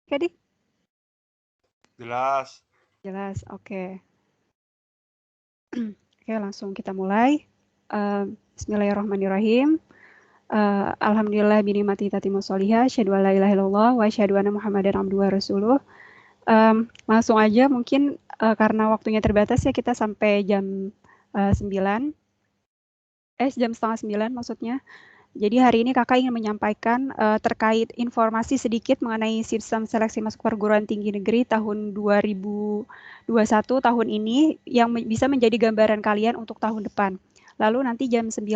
Oke, Dik? Jelas. Jelas, oke. Oke, langsung kita mulai. Bismillahirrahmanirrahim. Alhamdulillah binikmati tatimmus sholihah, asyhadu an la ilaha illallah wa asyhadu anna Muhammadan abduhu wa rasuluh. Langsung aja mungkin karena waktunya terbatas ya kita sampai jam 9. Jam setengah 9 maksudnya. Jadi hari ini Kakak ingin menyampaikan terkait informasi sedikit mengenai sistem seleksi masuk perguruan tinggi negeri tahun 2021 tahun ini yang bisa menjadi gambaran kalian untuk tahun depan. Lalu nanti jam 9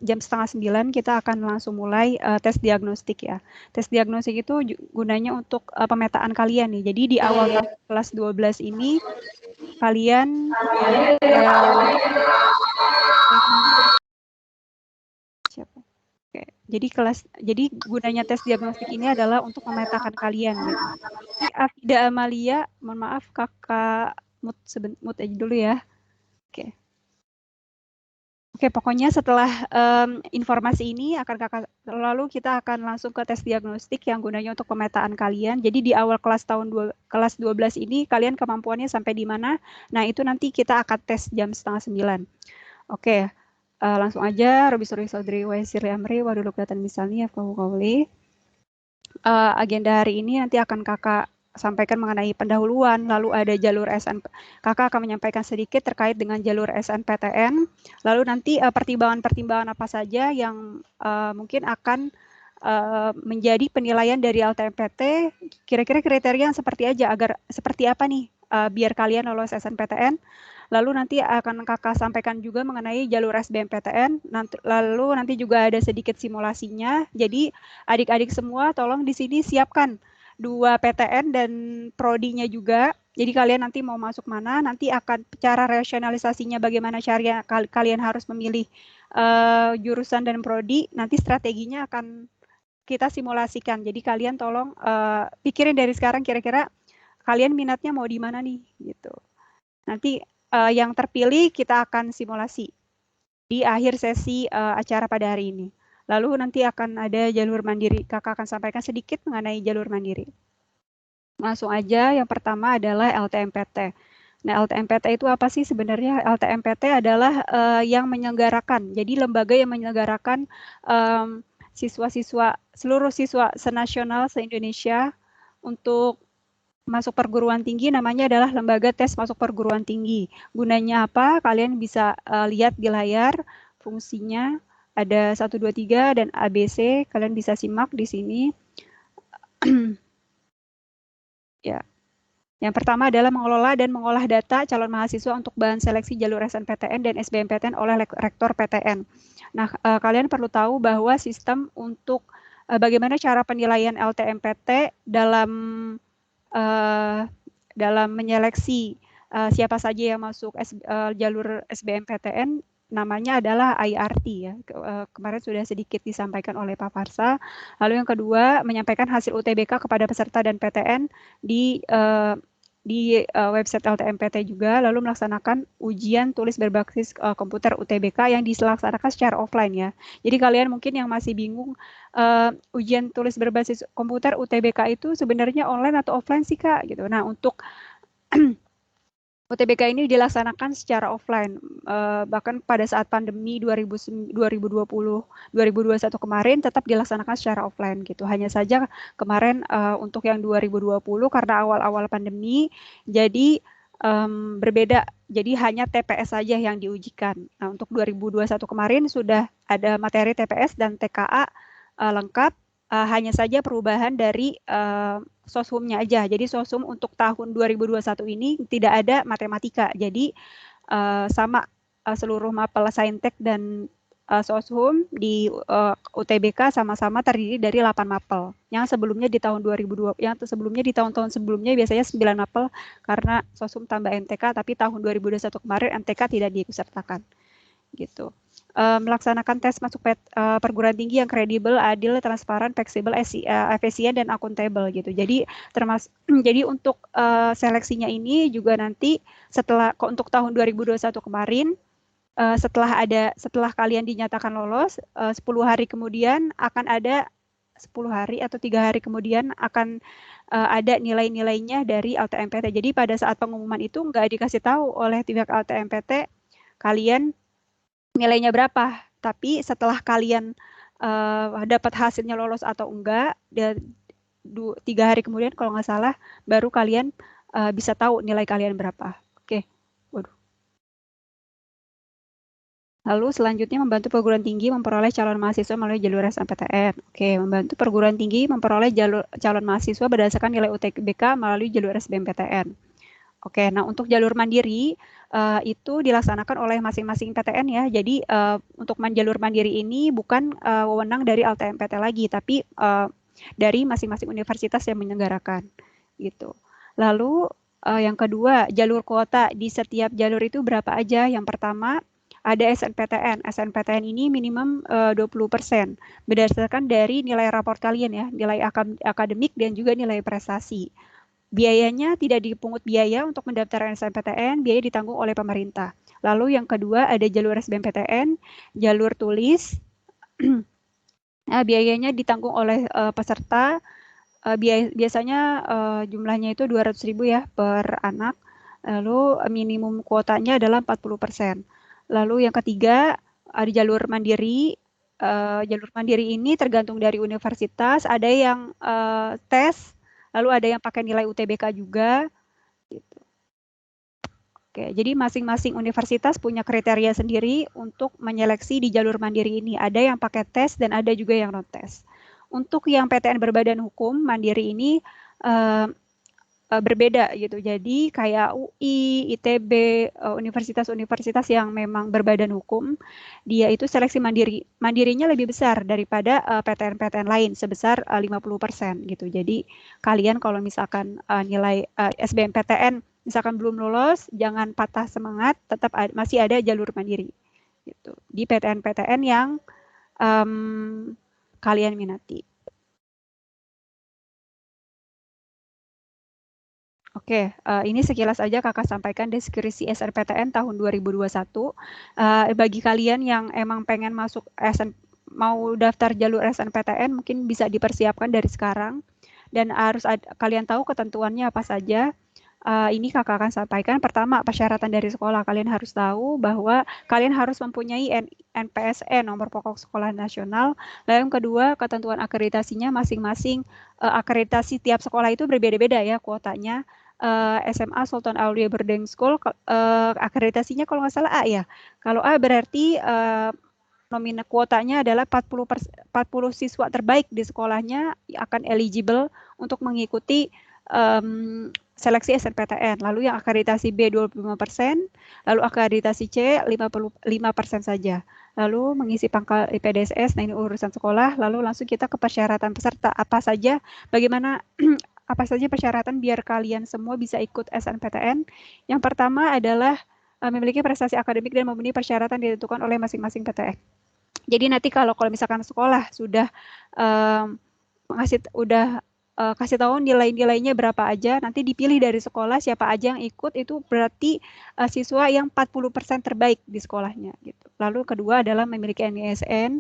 jam setengah 9 kita akan langsung mulai tes diagnostik ya. Tes diagnostik itu gunanya untuk pemetaan kalian nih. Jadi di awal kelas 12 ini kalian Oke, jadi gunanya tes diagnostik ini adalah untuk memetakan kalian gitu. Jadi Afida Amalia, mohon maaf Kakak mute aja dulu ya. Oke. Oke, pokoknya setelah informasi ini lalu kita akan langsung ke tes diagnostik yang gunanya untuk pemetaan kalian. Jadi di awal kelas 12 ini kalian kemampuannya sampai di mana? Nah, itu nanti kita akan tes jam setengah 9. Oke. Langsung aja, Robi Suri Saudri wa Yasirli Amri wa Duluk Datan Misalnya Yafqahu Qawli. Agenda hari ini nanti akan Kakak sampaikan mengenai pendahuluan, lalu ada jalur SN. Kakak akan menyampaikan sedikit terkait dengan jalur SNPTN, lalu nanti pertimbangan-pertimbangan apa saja yang mungkin akan menjadi penilaian dari LTMPT, kira-kira kriteria yang seperti apa nih biar kalian lolos SNPTN. Lalu nanti akan Kakak sampaikan juga mengenai jalur SBMPTN, lalu nanti juga ada sedikit simulasinya. Jadi adik-adik semua tolong di sini siapkan 2 PTN dan prodinya juga. Jadi kalian nanti mau masuk mana, nanti akan cara rasionalisasinya bagaimana cara kalian harus memilih jurusan dan prodi, nanti strateginya akan kita simulasikan. Jadi kalian tolong pikirin dari sekarang kira-kira kalian minatnya mau di mana nih gitu. Nanti yang terpilih kita akan simulasi di akhir sesi acara pada hari ini. Lalu nanti akan ada jalur mandiri. Kakak akan sampaikan sedikit mengenai jalur mandiri. Langsung aja, yang pertama adalah LTMPT. Nah, LTMPT itu apa sih sebenarnya? LTMPT adalah yang menyelenggarakan. Jadi lembaga yang menyelenggarakan seluruh siswa senasional se-Indonesia untuk masuk perguruan tinggi, namanya adalah lembaga tes masuk perguruan tinggi. Gunanya apa? Kalian bisa lihat di layar fungsinya ada 1, 2, 3 dan ABC. Kalian bisa simak di sini. Ya. Yang pertama adalah mengelola dan mengolah data calon mahasiswa untuk bahan seleksi jalur SNPTN dan SBMPTN oleh rektor PTN. Nah, kalian perlu tahu bahwa sistem untuk bagaimana cara penilaian LTMPT dalam menyeleksi siapa saja yang masuk jalur SBMPTN namanya adalah IRT ya. Kemarin sudah sedikit disampaikan oleh Pak Farsa. Lalu yang kedua, menyampaikan hasil UTBK kepada peserta dan PTN di website LTMPT juga, lalu melaksanakan ujian tulis berbasis komputer UTBK yang dilaksanakan secara offline ya. Jadi kalian mungkin yang masih bingung ujian tulis berbasis komputer UTBK itu sebenarnya online atau offline sih Kak gitu. Nah, untuk UTBK ini dilaksanakan secara offline, bahkan pada saat pandemi 2020-2021 kemarin tetap dilaksanakan secara offline gitu. Hanya saja kemarin untuk yang 2020 karena awal-awal pandemi, jadi berbeda. Jadi hanya TPS saja yang diujikan. Nah, untuk 2021 kemarin sudah ada materi TPS dan TKA lengkap. Hanya saja perubahan dari soshumnya aja. Jadi soshum untuk tahun 2021 ini tidak ada matematika. Jadi sama seluruh mapel saintek dan soshum di UTBK sama-sama terdiri dari 8 mapel. Yang sebelumnya di tahun 2020, yang sebelumnya di tahun-tahun sebelumnya biasanya 9 mapel karena soshum tambah MTK, tapi tahun 2021 kemarin MTK tidak diikutsertakan. Gitu. Melaksanakan tes masuk perguruan tinggi yang kredibel, adil, transparan, fleksibel, efisien dan akuntabel gitu. Jadi jadi untuk seleksinya ini juga nanti untuk tahun 2021 kemarin setelah kalian dinyatakan lolos 10 hari kemudian akan ada 10 hari atau 3 hari kemudian akan ada nilai-nilainya dari LTMPT. Jadi pada saat pengumuman itu nggak dikasih tahu oleh pihak LTMPT kalian nilainya berapa. Tapi setelah kalian dapat hasilnya lolos atau enggak, 3 hari kemudian kalau nggak salah, baru kalian bisa tahu nilai kalian berapa. Oke. Waduh. Lalu selanjutnya membantu perguruan tinggi memperoleh calon mahasiswa melalui jalur SNPTN. Oke, membantu perguruan tinggi memperoleh calon mahasiswa berdasarkan nilai UTBK melalui jalur SBMPTN. Oke, nah untuk jalur mandiri itu dilaksanakan oleh masing-masing PTN ya. Jadi untuk jalur mandiri ini bukan wewenang dari LTMPT lagi, tapi dari masing-masing universitas yang menyelenggarakan gitu. Lalu yang kedua, jalur kuota di setiap jalur itu berapa aja? Yang pertama ada SNPTN. SNPTN ini minimum 20% berdasarkan dari nilai raport kalian ya, nilai akademik dan juga nilai prestasi. Biayanya tidak dipungut biaya untuk mendaftarkan SNPTN, biaya ditanggung oleh pemerintah. Lalu yang kedua ada jalur SBMPTN, jalur tulis. Nah, biayanya ditanggung oleh peserta. Biasanya jumlahnya itu 200.000 ya per anak. Lalu minimum kuotanya adalah 40%. Lalu yang ketiga ada jalur mandiri. Jalur mandiri ini tergantung dari universitas. Ada yang tes, lalu ada yang pakai nilai UTBK juga. Gitu. Oke, jadi masing-masing universitas punya kriteria sendiri untuk menyeleksi di jalur mandiri ini. Ada yang pakai tes dan ada juga yang non tes. Untuk yang PTN berbadan hukum mandiri ini berbeda gitu. Jadi kayak UI, ITB, universitas-universitas yang memang berbadan hukum, dia itu seleksi mandirinya lebih besar daripada PTN-PTN lain sebesar 50% gitu. Jadi kalian kalau misalkan nilai SBMPTN misalkan belum lolos, jangan patah semangat, tetap masih ada jalur mandiri gitu. Di PTN-PTN yang kalian minati. Oke, ini sekilas aja kakak sampaikan deskripsi SNPTN tahun 2021. Bagi kalian yang emang pengen masuk mau daftar jalur SNPTN mungkin bisa dipersiapkan dari sekarang dan harus kalian tahu ketentuannya apa saja. Ini kakak akan sampaikan. Pertama, persyaratan dari sekolah. Kalian harus tahu bahwa kalian harus mempunyai NPSN, nomor pokok sekolah nasional. Lalu yang kedua, ketentuan akreditasinya masing-masing. Akreditasi tiap sekolah itu berbeda-beda ya kuotanya. SMA Sultan Aulia Boarding School akreditasinya kalau nggak salah A ya. Kalau A berarti nominal kuotanya adalah 40 siswa terbaik di sekolahnya akan eligible untuk mengikuti seleksi SNPTN. Lalu yang akreditasi B 25%, lalu akreditasi C 55% saja. Lalu mengisi pangkal IPDSS, nah ini urusan sekolah. Lalu langsung kita ke persyaratan peserta. Apa saja, bagaimana apa saja persyaratan biar kalian semua bisa ikut SNPTN. Yang pertama adalah memiliki prestasi akademik dan memenuhi persyaratan ditentukan oleh masing-masing PTN. Jadi nanti kalau misalkan sekolah sudah kasih tahu nilai-nilainya berapa aja, nanti dipilih dari sekolah siapa aja yang ikut, itu berarti siswa yang 40% terbaik di sekolahnya gitu. Lalu kedua adalah memiliki NISN,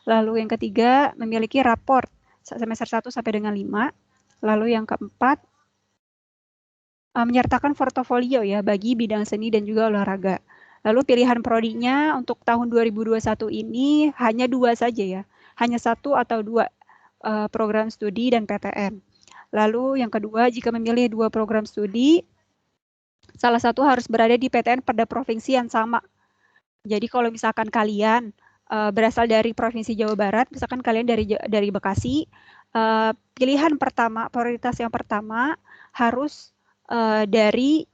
lalu yang ketiga memiliki raport semester 1 sampai dengan 5. Lalu yang keempat menyertakan portofolio ya bagi bidang seni dan juga olahraga. Lalu pilihan prodinya untuk tahun 2021 ini hanya 2 saja ya, hanya 1 atau 2 program studi dan PTN. Lalu yang kedua, jika memilih 2 program studi, salah satu harus berada di PTN pada provinsi yang sama. Jadi kalau misalkan kalian berasal dari Provinsi Jawa Barat, misalkan kalian dari Bekasi, pilihan pertama, prioritas yang pertama harus dari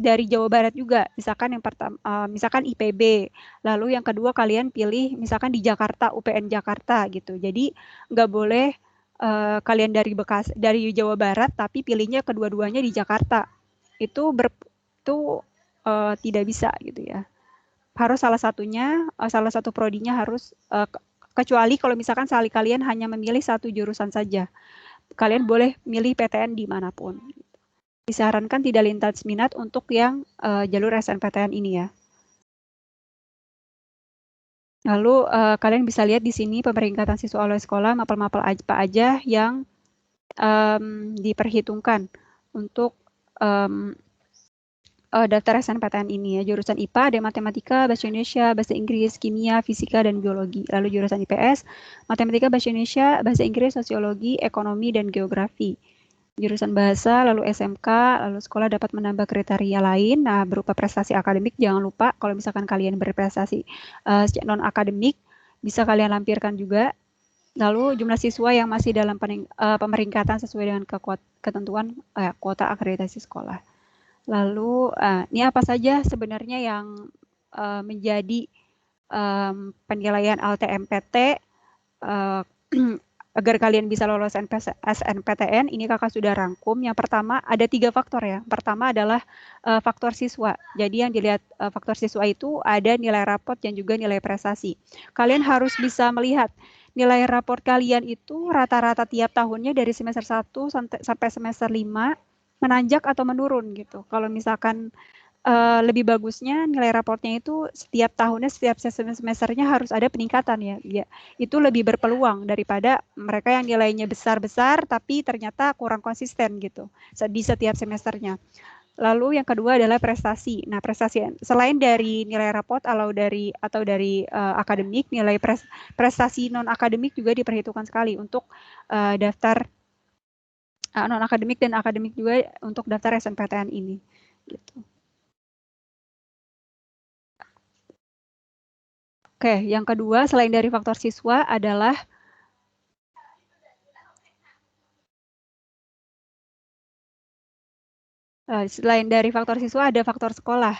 dari Jawa Barat juga, misalkan yang pertama, misalkan IPB, lalu yang kedua kalian pilih misalkan di Jakarta, UPN Jakarta gitu. Jadi nggak boleh kalian dari Jawa Barat tapi pilihnya kedua-duanya di Jakarta. Itu tidak bisa gitu ya. Harus salah satunya, salah satu prodinya harus kecuali kalau misalkan kalian hanya memilih satu jurusan saja. Kalian boleh milih PTN dimanapun. Disarankan tidak lintas minat untuk yang jalur SNPTN ini ya. Lalu kalian bisa lihat di sini pemeringkatan siswa oleh sekolah, mapel-mapel apa aja yang diperhitungkan untuk daftar SNPTN ini ya. Jurusan IPA ada matematika, bahasa Indonesia, bahasa Inggris, kimia, fisika, dan biologi. Lalu jurusan IPS, matematika, bahasa Indonesia, bahasa Inggris, sosiologi, ekonomi, dan geografi. Jurusan bahasa, lalu SMK, lalu sekolah dapat menambah kriteria lain. Nah, berupa prestasi akademik, jangan lupa kalau misalkan kalian berprestasi non-akademik, bisa kalian lampirkan juga. Lalu jumlah siswa yang masih dalam pemeringkatan sesuai dengan ketentuan kuota akreditasi sekolah. Lalu ini apa saja sebenarnya yang menjadi penilaian LTMPT agar kalian bisa lolos SNPTN. Ini kakak sudah rangkum. Yang pertama ada 3 faktor ya. Pertama adalah faktor siswa. Jadi yang dilihat faktor siswa itu ada nilai raport dan juga nilai prestasi. Kalian harus bisa melihat nilai raport kalian itu rata-rata tiap tahunnya dari semester 1 sampai semester 5 menanjak atau menurun gitu. Kalau misalkan lebih bagusnya nilai raportnya itu setiap tahunnya, setiap semesternya harus ada peningkatan ya. Itu lebih berpeluang daripada mereka yang nilainya besar-besar tapi ternyata kurang konsisten gitu di setiap semesternya. Lalu yang kedua adalah prestasi. Nah, prestasi selain dari nilai raport atau dari akademik, nilai prestasi non akademik juga diperhitungkan sekali untuk daftar non akademik dan akademik juga untuk daftar SNPTN ini. Gitu. Oke, yang kedua selain dari faktor siswa adalah selain dari faktor siswa ada faktor sekolah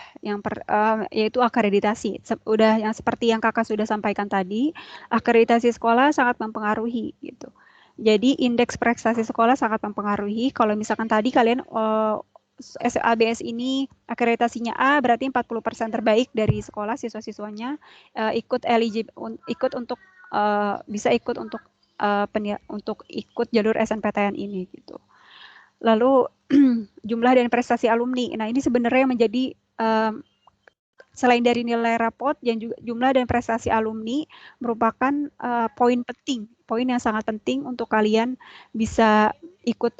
yaitu akreditasi. Udah yang seperti yang kakak sudah sampaikan tadi, akreditasi sekolah sangat mempengaruhi gitu. Jadi indeks prestasi sekolah sangat mempengaruhi. Kalau misalkan tadi kalian ABS ini akreditasinya A, berarti 40% terbaik dari sekolah siswa-siswanya ikut untuk bisa ikut untuk ikut jalur SNPTN ini gitu. Lalu jumlah dan prestasi alumni. Nah, ini sebenarnya menjadi selain dari nilai raport dan juga jumlah dan prestasi alumni merupakan poin penting, poin yang sangat penting untuk kalian bisa ikut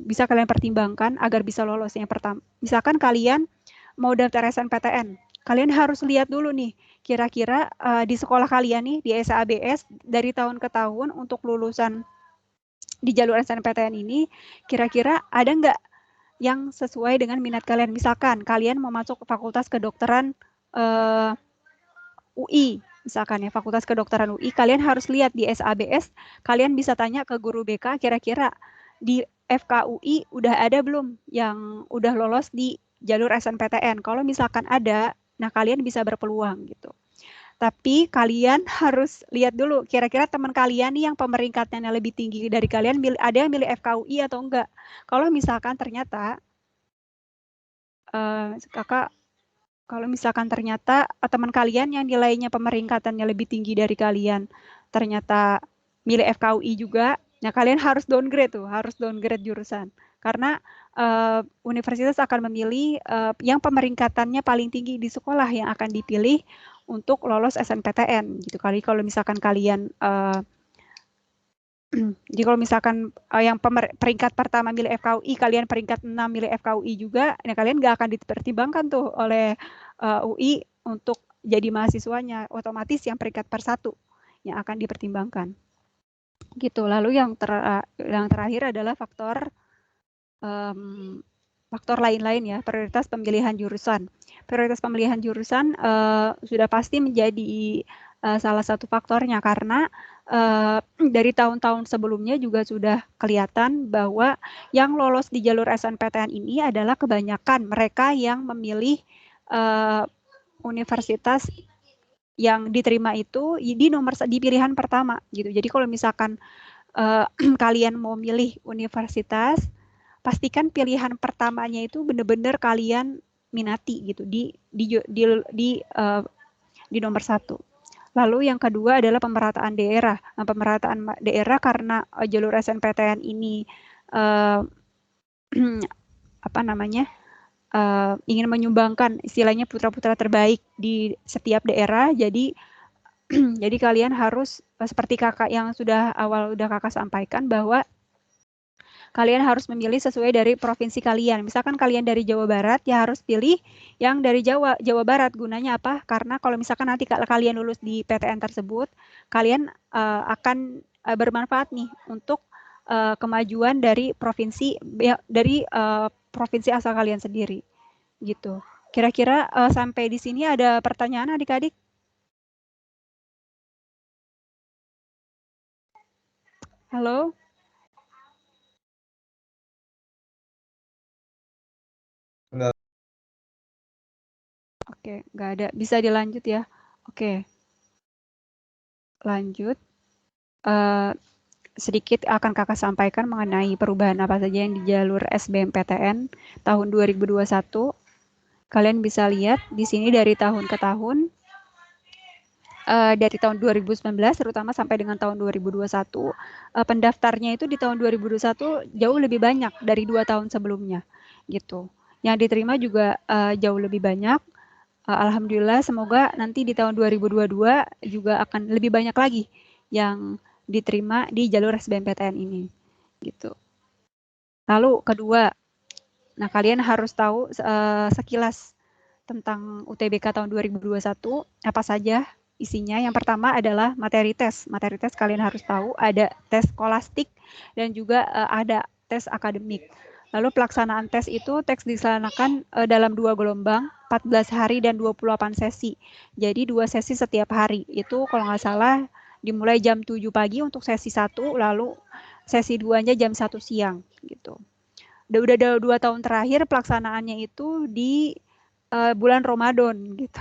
bisa kalian pertimbangkan agar bisa lolos. Yang pertama, misalkan kalian mau daftar SNPTN, kalian harus lihat dulu nih, kira-kira di sekolah kalian nih di SABS dari tahun ke tahun untuk lulusan di jalur SNPTN ini, kira-kira ada nggak yang sesuai dengan minat kalian? Misalkan kalian mau masuk fakultas kedokteran UI, misalkan ya fakultas kedokteran UI, kalian harus lihat di SABS, kalian bisa tanya ke guru BK kira-kira di FKUI udah ada belum yang udah lolos di jalur SNPTN. Kalau misalkan ada, nah kalian bisa berpeluang gitu. Tapi kalian harus lihat dulu kira-kira teman kalian nih yang pemeringkatannya lebih tinggi dari kalian ada yang milih FKUI atau enggak. Kalau misalkan ternyata kakak kalau misalkan ternyata teman kalian yang nilainya pemeringkatannya lebih tinggi dari kalian ternyata milih FKUI juga, nah kalian harus downgrade jurusan. Karena universitas akan memilih yang pemeringkatannya paling tinggi di sekolah yang akan dipilih untuk lolos SNPTN gitu kali. Kalau misalkan kalian jadi kalau misalkan yang peringkat pertama milih FKUI, kalian peringkat 6 milih FKUI juga, nah kalian nggak akan dipertimbangkan tuh oleh UI untuk jadi mahasiswanya. Otomatis yang peringkat per 1 yang akan dipertimbangkan. Gitu. Lalu yang terakhir adalah faktor lain-lain ya, prioritas pemilihan jurusan. Prioritas pemilihan jurusan sudah pasti menjadi salah satu faktornya karena dari tahun-tahun sebelumnya juga sudah kelihatan bahwa yang lolos di jalur SNPTN ini adalah kebanyakan mereka yang memilih universitas yang diterima itu di pilihan pertama gitu. Jadi kalau misalkan kalian mau milih universitas, pastikan pilihan pertamanya itu benar-benar kalian minati gitu di nomor 1. Lalu yang kedua adalah pemerataan daerah. Nah, pemerataan daerah karena jalur SNPTN ini ingin menyumbangkan istilahnya putra-putra terbaik di setiap daerah. Jadi Jadi kalian harus seperti kakak yang sudah kakak sampaikan bahwa kalian harus memilih sesuai dari provinsi kalian. Misalkan kalian dari Jawa Barat, ya harus pilih yang dari Jawa Barat. Gunanya apa? Karena kalau misalkan nanti kalian lulus di PTN tersebut, kalian akan bermanfaat nih untuk kemajuan dari provinsi provinsi asal kalian sendiri. Gitu. Kira-kira sampai di sini ada pertanyaan adik-adik? Halo? Enggak. Oke, nggak ada. Bisa dilanjut ya? Oke. Lanjut. Sedikit akan kakak sampaikan mengenai perubahan apa saja yang di jalur SBMPTN tahun 2021. Kalian bisa lihat di sini dari tahun ke tahun, dari tahun 2019 terutama sampai dengan tahun 2021, pendaftarnya itu di tahun 2021 jauh lebih banyak dari 2 tahun sebelumnya, gitu. Yang diterima juga jauh lebih banyak. Alhamdulillah, semoga nanti di tahun 2022 juga akan lebih banyak lagi yang diterima di jalur SBMPTN ini, gitu. Lalu kedua, nah kalian harus tahu sekilas tentang UTBK tahun 2021 apa saja isinya. Yang pertama adalah materi tes. Materi tes kalian harus tahu ada tes skolastik dan juga ada tes akademik. Lalu pelaksanaan tes itu dilaksanakan dalam 2 gelombang, 14 hari dan 28 sesi. Jadi 2 sesi setiap hari. Itu kalau nggak salah dimulai jam 7 pagi untuk sesi 1, lalu sesi 2-nya jam 1 siang gitu. Udah 2 tahun terakhir pelaksanaannya itu di bulan Ramadan gitu.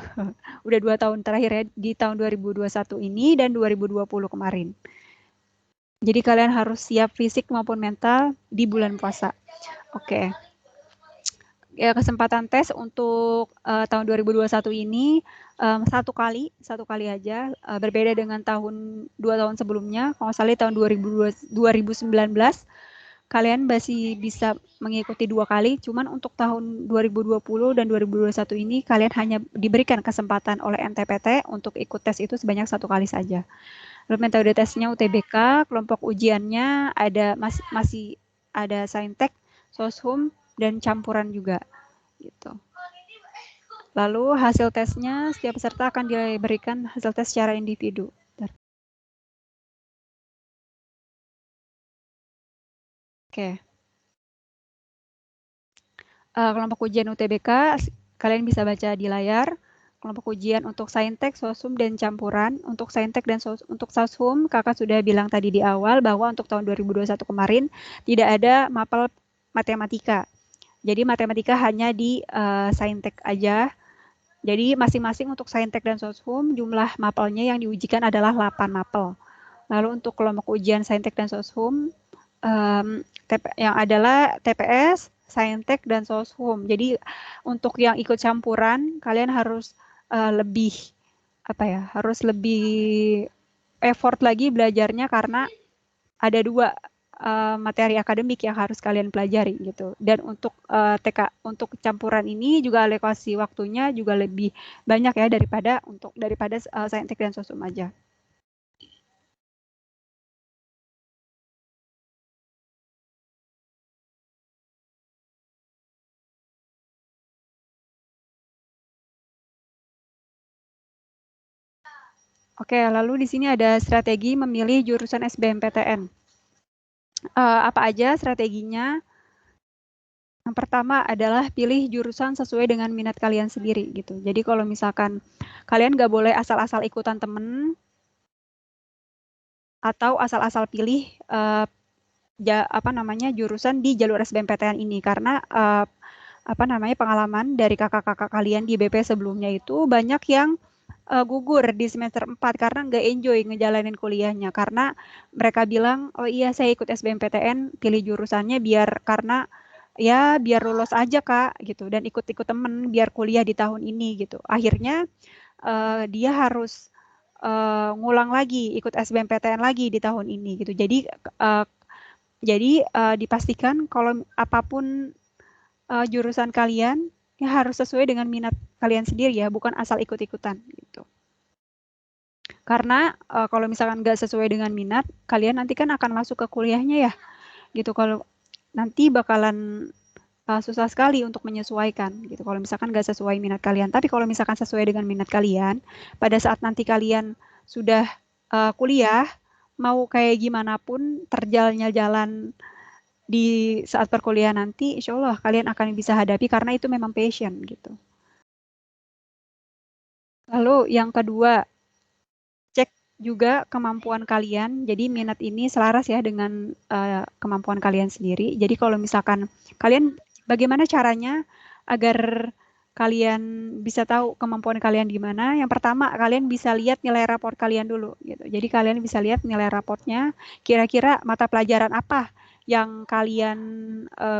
Udah 2 tahun terakhir ya, di tahun 2021 ini dan 2020 kemarin. Jadi kalian harus siap fisik maupun mental di bulan puasa. Oke. Ya, kesempatan tes untuk tahun 2021 ini satu kali aja, berbeda dengan 2 tahun sebelumnya. Kalau salah tahun 2019 kalian masih bisa mengikuti 2 kali, cuman untuk tahun 2020 dan 2021 ini kalian hanya diberikan kesempatan oleh NTPT untuk ikut tes itu sebanyak 1 kali saja. Lalu metode tesnya UTBK, kelompok ujiannya ada masih ada Saintek, Soshum, dan campuran juga gitu. Lalu hasil tesnya setiap peserta akan diberikan hasil tes secara individu. Oke. Kelompok ujian UTBK kalian bisa baca di layar. Kelompok ujian untuk Saintek, Soshum, dan campuran. Untuk Saintek dan untuk Soshum, kakak sudah bilang tadi di awal bahwa untuk tahun 2021 kemarin tidak ada mapel matematika. Jadi matematika hanya di Saintek aja. Jadi masing-masing untuk Saintek dan Soshum jumlah mapelnya yang diujikan adalah 8 mapel. Lalu untuk kelompok ujian Saintek dan Soshum yang adalah TPS, Saintek, dan Soshum. Jadi untuk yang ikut campuran kalian harus lebih effort lagi belajarnya karena ada 2 materi akademik yang harus kalian pelajari gitu. Dan untuk untuk campuran ini juga alokasi waktunya juga lebih banyak ya daripada Saintek dan Soshum aja. Oke, lalu di sini ada strategi memilih jurusan SBMPTN. Apa aja strateginya? Yang pertama adalah pilih jurusan sesuai dengan minat kalian sendiri gitu. Jadi kalau misalkan kalian nggak boleh asal-asal ikutan temen atau asal-asal pilih jurusan di jalur SBMPTN ini karena pengalaman dari kakak-kakak kalian di BP sebelumnya itu banyak yang gugur di semester 4 karena nggak enjoy ngejalanin kuliahnya karena mereka bilang oh iya saya ikut SBMPTN pilih jurusannya biar lulus aja kak gitu dan ikut-ikut temen biar kuliah di tahun ini gitu akhirnya dia harus ngulang lagi ikut SBMPTN lagi di tahun ini gitu jadi dipastikan kalau apapun jurusan kalian ya harus sesuai dengan minat kalian sendiri ya bukan asal ikut-ikutan gitu. Karena kalau misalkan nggak sesuai dengan minat, kalian nanti kan akan masuk ke kuliahnya ya, gitu. Kalau nanti bakalan susah sekali untuk menyesuaikan, gitu. Kalau misalkan nggak sesuai minat kalian. Tapi kalau misalkan sesuai dengan minat kalian, pada saat nanti kalian sudah kuliah, mau kayak gimana pun terjalnya jalan di saat perkuliahan nanti, insya Allah kalian akan bisa hadapi karena itu memang passion, gitu. Lalu yang kedua, cek juga kemampuan kalian. Jadi minat ini selaras ya dengan kemampuan kalian sendiri. Jadi kalau misalkan kalian bagaimana caranya agar kalian bisa tahu kemampuan kalian di mana? Yang pertama, kalian bisa lihat nilai raport kalian dulu gitu. Jadi kalian bisa lihat nilai raportnya, kira-kira mata pelajaran apa yang kalian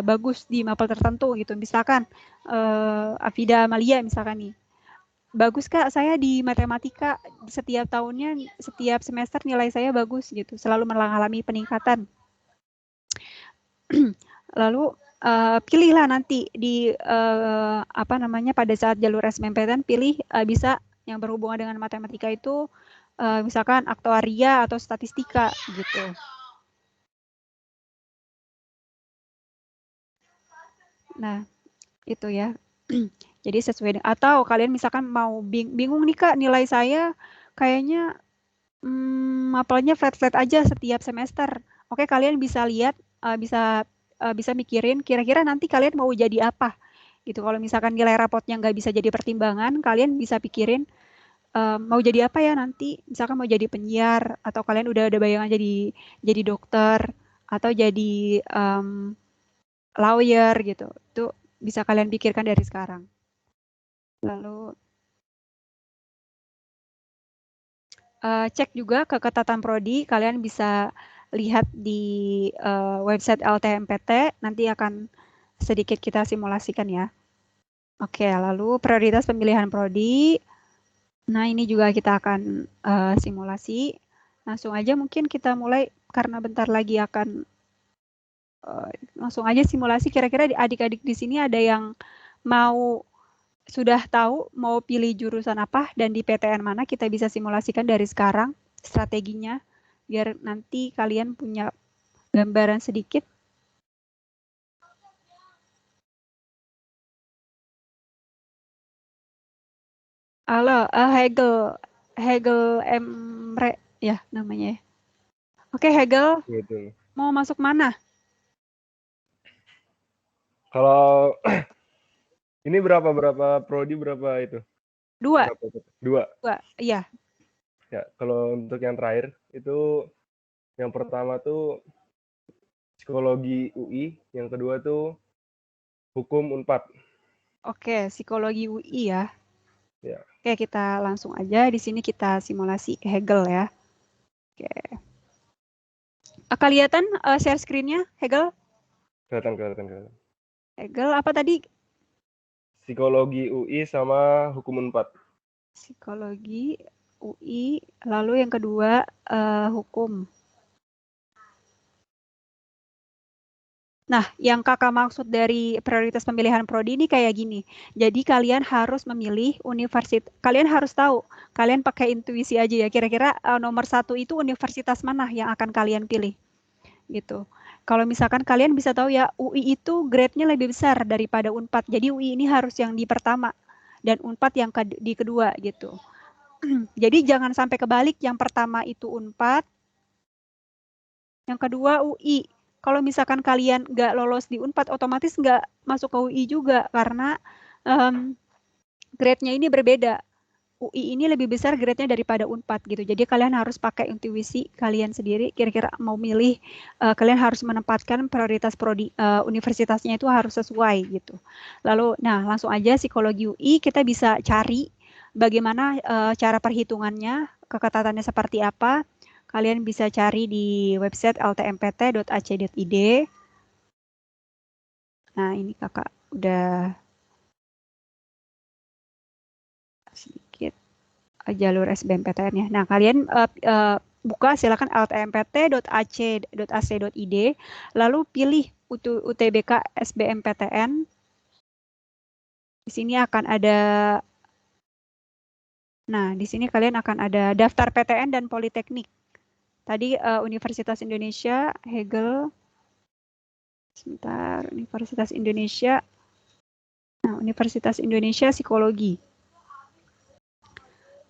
bagus di mapel tertentu gitu. Misalkan Afida Amalia misalkan nih, bagus Kak, saya di matematika setiap tahunnya, setiap semester nilai saya bagus gitu, selalu mengalami peningkatan. Lalu pilihlah nanti di apa namanya pada saat jalur SBMPTN, pilih bisa yang berhubungan dengan matematika itu misalkan aktuaria atau statistika gitu. Nah, itu ya. Jadi sesuai dengan, atau kalian misalkan mau bingung nih Kak, nilai saya kayaknya mapelnya flat-flat aja setiap semester. Oke, kalian bisa lihat, bisa mikirin kira-kira nanti kalian mau jadi apa gitu. Kalau misalkan nilai rapotnya nggak bisa jadi pertimbangan, kalian bisa pikirin mau jadi apa ya nanti. Misalkan mau jadi penyiar, atau kalian udah ada bayangan jadi dokter, atau jadi lawyer gitu. Itu bisa kalian pikirkan dari sekarang. Lalu cek juga keketatan prodi, kalian bisa lihat di website LTMPT, nanti akan sedikit kita simulasikan ya. Oke, lalu prioritas pemilihan prodi. Nah, ini juga kita akan simulasi. Langsung aja mungkin kita mulai, karena bentar lagi akan langsung aja simulasi. Kira-kira adik-adik di sini ada yang sudah tahu mau pilih jurusan apa dan di PTN mana? Kita bisa simulasikan dari sekarang strateginya, biar nanti kalian punya gambaran sedikit. Halo, Hegel Emre ya namanya. Oke, Hegel, Gitu. mau masuk mana? Kalau ini berapa prodi berapa itu? Dua. Dua. Iya. Ya, kalau untuk yang terakhir itu yang pertama tuh psikologi UI, yang kedua tuh hukum Unpad. Oke, psikologi UI ya. Ya. Oke, kita langsung aja di sini kita simulasi Hegel ya. Oke. Kelihatan share screen-nya, Hegel? Kelihatan. Hegel apa tadi? Psikologi UI sama hukum Unpad. Psikologi UI, lalu yang kedua hukum. Nah, yang kakak maksud dari prioritas pemilihan prodi ini kayak gini. Jadi kalian harus memilih universitas. Kalian harus tahu. Kalian pakai intuisi aja ya. Kira-kira nomor 1 itu universitas mana yang akan kalian pilih, gitu. Kalau misalkan kalian bisa tahu ya, UI itu grade-nya lebih besar daripada Unpad. Jadi UI ini harus yang di pertama dan Unpad yang di kedua gitu. Jadi jangan sampai kebalik, yang pertama itu Unpad, yang kedua UI. Kalau misalkan kalian nggak lolos di Unpad, otomatis nggak masuk ke UI juga, karena grade-nya ini berbeda. UI ini lebih besar grade-nya daripada Unpad gitu. Jadi kalian harus pakai intuisi kalian sendiri, kira-kira mau milih, kalian harus menempatkan prioritas prodi universitasnya itu harus sesuai gitu. Lalu, nah langsung aja psikologi UI kita bisa cari bagaimana cara perhitungannya, keketatannya seperti apa. Kalian bisa cari di website ltmpt.ac.id. Nah, ini kakak udah sedikit jalur SBMPTN-nya. Nah, kalian buka silakan ltmpt.ac.id, lalu pilih UTBK SBMPTN. Di sini akan ada Nah, di sini kalian akan ada daftar PTN dan Politeknik. Tadi Universitas Indonesia, Hegel. Sebentar, Universitas Indonesia. Nah, Universitas Indonesia Psikologi.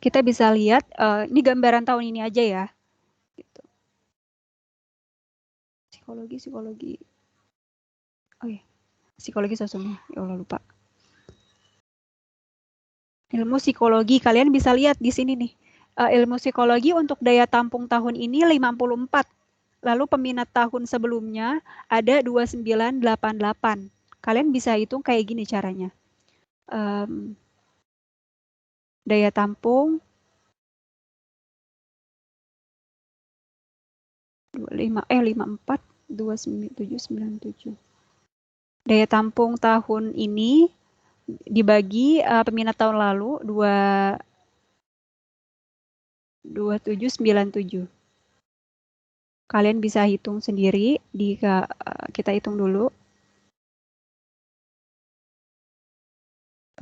Kita bisa lihat, ini gambaran tahun ini aja ya. Gitu. Psikologi. Oh iya, psikologi sosumnya. Ya Allah, lupa. Ilmu psikologi, kalian bisa lihat di sini nih. Ilmu psikologi untuk daya tampung tahun ini 54. Lalu peminat tahun sebelumnya ada 2988. Kalian bisa hitung kayak gini caranya. Daya tampung 54 2797. Daya tampung tahun ini dibagi peminat tahun lalu 2797. Kalian bisa hitung sendiri, kita hitung dulu.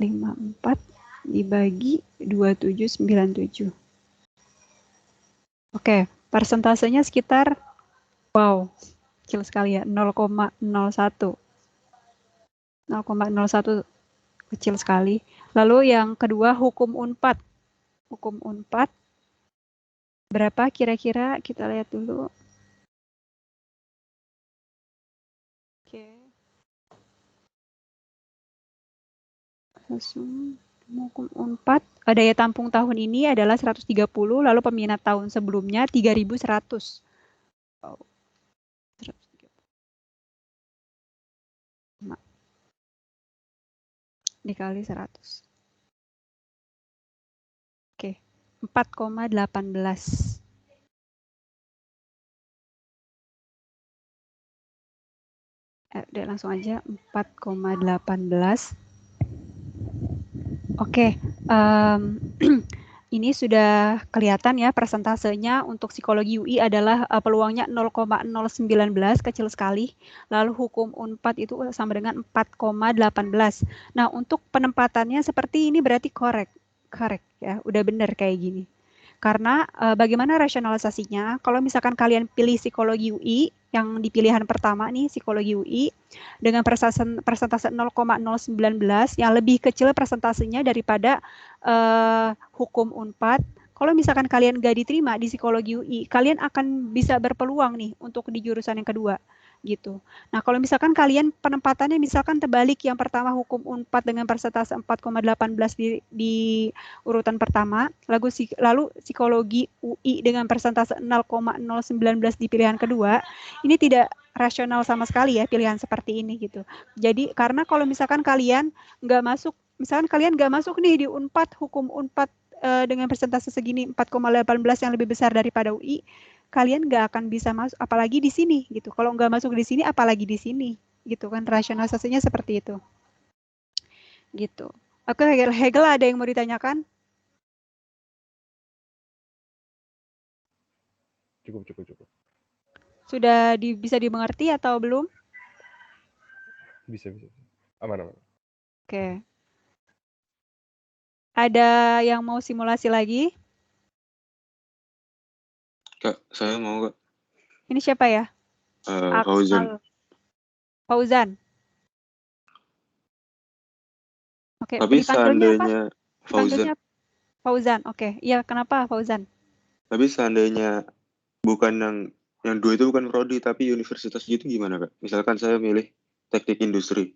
54 dibagi 2797. Oke, persentasenya sekitar, wow, kecil sekali ya, 0,01. 0,01 kecil sekali. Lalu yang kedua hukum Unpad. Hukum Unpad berapa kira-kira? Kita lihat dulu. Oke. Hukum Unpad daya tampung tahun ini adalah 130, lalu peminat tahun sebelumnya 3100. Oh. 130. Dikali 100. Oke, 4,18. Udah langsung aja 4,18. Oke, ini sudah kelihatan ya persentasenya untuk psikologi UI adalah peluangnya 0,019, kecil sekali. Lalu hukum Unpad itu sama dengan 4,18. Nah, untuk penempatannya seperti ini berarti correct ya, udah benar kayak gini. Karena bagaimana rasionalisasinya? Kalau misalkan kalian pilih psikologi UI, yang di pilihan pertama nih, psikologi UI, dengan persentase 0,019, yang lebih kecil persentasenya daripada hukum Unpad. Kalau misalkan kalian nggak diterima di psikologi UI, kalian akan bisa berpeluang nih untuk di jurusan yang kedua. Gitu. Nah, kalau misalkan kalian penempatannya misalkan terbalik, yang pertama hukum Unpad dengan persentase 4,18 di urutan pertama, lalu psikologi UI dengan persentase 0,019 di pilihan kedua, ini tidak rasional sama sekali ya pilihan seperti ini gitu. Jadi karena kalau misalkan kalian nggak masuk, misalkan kalian nggak masuk nih di Unpad, hukum Unpad dengan persentase segini 4,18 yang lebih besar daripada UI, kalian nggak akan bisa masuk, apalagi di sini gitu. Kalau nggak masuk di sini, apalagi di sini gitu kan, rasionalisasinya seperti itu. Gitu. Oke, Hegel ada yang mau ditanyakan? Cukup. Sudah bisa dimengerti atau belum? Bisa. Aman. Oke. Ada yang mau simulasi lagi? Kak, saya mau, Kak. Ini siapa ya? Fauzan. Oke, tapi dipanggilnya seandainya apa? Fauzan. Oke. Iya, kenapa Fauzan? Tapi seandainya bukan yang dua itu bukan prodi tapi universitas gitu gimana, Kak? Misalkan saya milih teknik industri.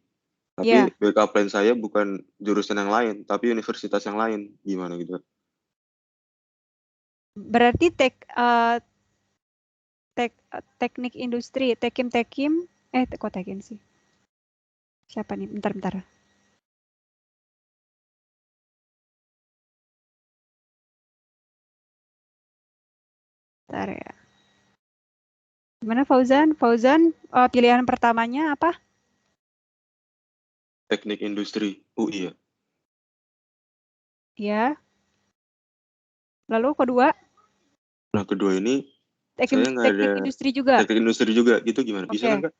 Tapi backup plan saya bukan jurusan yang lain, tapi universitas yang lain. Gimana gitu? Berarti teknik industri, tekim, kok tekim sih? Siapa nih? Bentar. Bentar ya. Gimana Fauzan? Pilihan pertamanya apa? Teknik industri UI ya. Ya. Lalu kedua? Nah, kedua ini teknik industri juga. Teknik industri juga, gitu gimana? Bisa kan, Kak?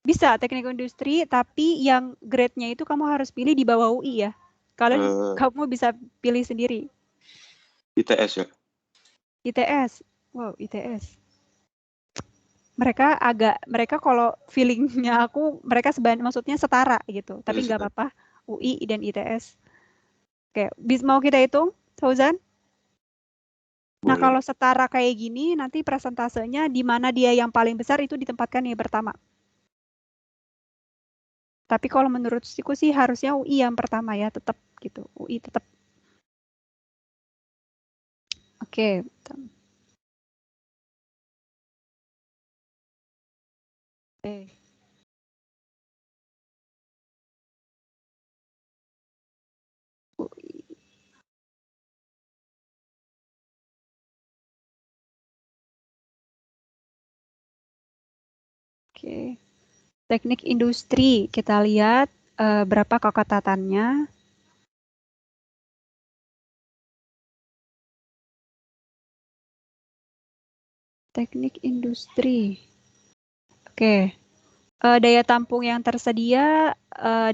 Bisa, teknik industri, tapi yang grade-nya itu kamu harus pilih di bawah UI ya. Kamu bisa pilih sendiri. ITS ya? ITS. Wow, ITS. Mereka kalau feelingnya aku, mereka maksudnya setara gitu. Tapi nggak apa-apa, UI dan ITS. Oke, mau kita hitung, Fauzan? Nah, Boleh. kalau setara kayak gini, nanti presentasenya di mana dia yang paling besar itu ditempatkan yang pertama. Tapi kalau menurut siku sih harusnya UI yang pertama ya, tetap gitu. UI tetap. Oke. UI. Oke. Teknik industri, kita lihat berapa keketatannya. Teknik industri. Oke. Daya tampung yang tersedia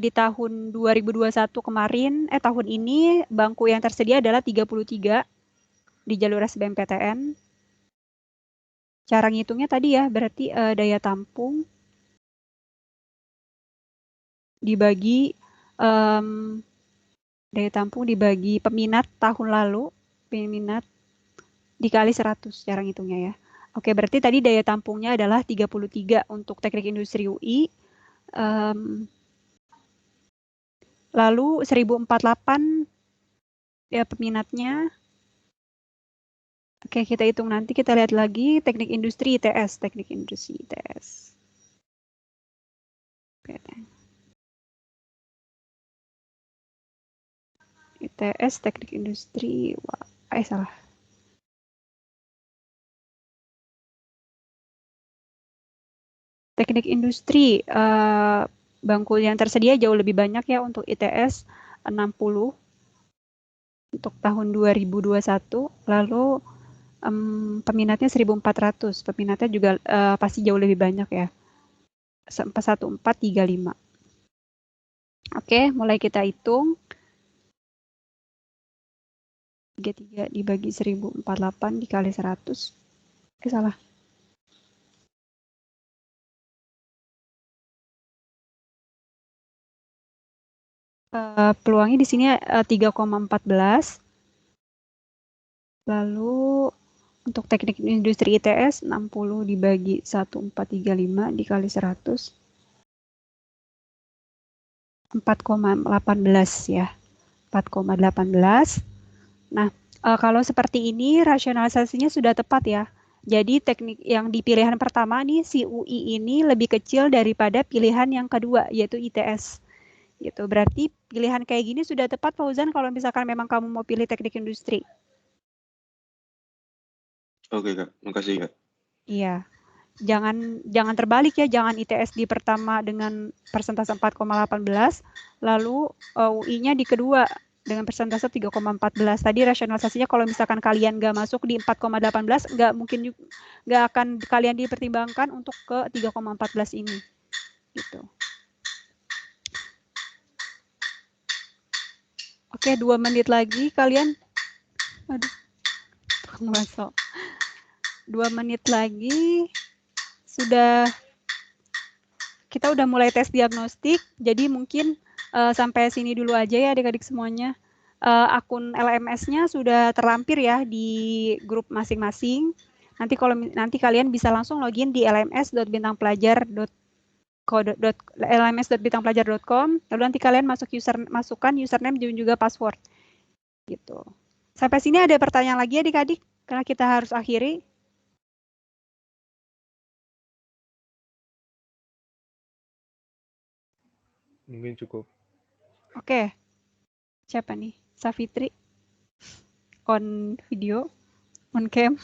di tahun 2021 kemarin, tahun ini bangku yang tersedia adalah 33 di jalur SBMPTN. Cara ngitungnya tadi ya, berarti daya tampung dibagi peminat tahun lalu, peminat dikali 100 cara ngitungnya ya. Oke, berarti tadi daya tampungnya adalah 33 untuk teknik industri UI. Lalu 1048 ya peminatnya. Oke, kita hitung nanti, kita lihat lagi teknik industri ITS, teknik industri ITS. Oke. ITS teknik industri, salah. Teknik industri, bangku yang tersedia jauh lebih banyak ya untuk ITS 60 untuk tahun 2021, lalu peminatnya 1400, peminatnya juga pasti jauh lebih banyak ya, 1435. Oke, mulai kita hitung. 33 dibagi 1048 dikali 100. Salah. Peluangnya di sini 3,14. Lalu untuk teknik industri ITS 60 dibagi 1435 dikali 100. 4,18 ya. 4,18. Nah, kalau seperti ini rasionalisasinya sudah tepat ya. Jadi teknik yang di pilihan pertama nih si UI ini lebih kecil daripada pilihan yang kedua yaitu ITS. Gitu. Berarti pilihan kayak gini sudah tepat Fauzan kalau misalkan memang kamu mau pilih teknik industri. Oke Kak, makasih Kak. Iya. Jangan terbalik ya, jangan ITS di pertama dengan persentase 4,18 lalu UI-nya di kedua dengan persentase 3,14. Tadi rasionalisasinya kalau misalkan kalian nggak masuk di 4,18 nggak akan kalian dipertimbangkan untuk ke 3,14 ini. Gitu. Oke, 2 menit lagi kalian. Aduh, masuk. 2 menit lagi kita udah mulai tes diagnostik. Jadi mungkin sampai sini dulu aja ya adik-adik semuanya. Akun LMS-nya sudah terlampir ya di grup masing-masing. Nanti kalian bisa langsung login di lms.bintangpelajar.com. Lalu nanti kalian masukkan username dan juga password. Gitu. Sampai sini ada pertanyaan lagi adik-adik karena kita harus akhiri. Mungkin cukup. Oke. Siapa nih? Safitri. On video. On cam.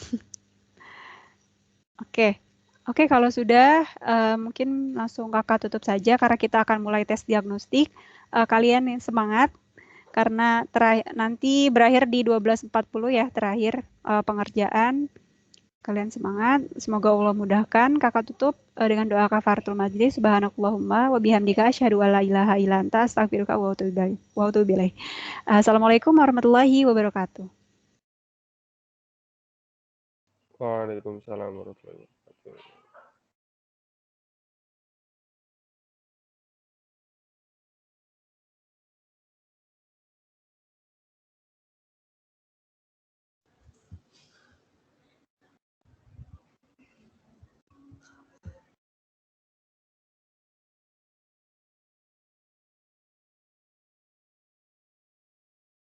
Oke. Oke, kalau sudah mungkin langsung kakak tutup saja karena kita akan mulai tes diagnostik. Kalian yang semangat karena nanti berakhir di 12.40 ya terakhir pengerjaan. Kalian semangat, semoga Allah mudahkan. Kakak tutup dengan doa kafaratul majlis. Subhanakallahumma wa bihamdika asyhadu an la ilaha illa anta astaghfiruka wa atubu ilaik. Assalamualaikum warahmatullahi wabarakatuh. Waalaikumsalam warahmatullahi wabarakatuh.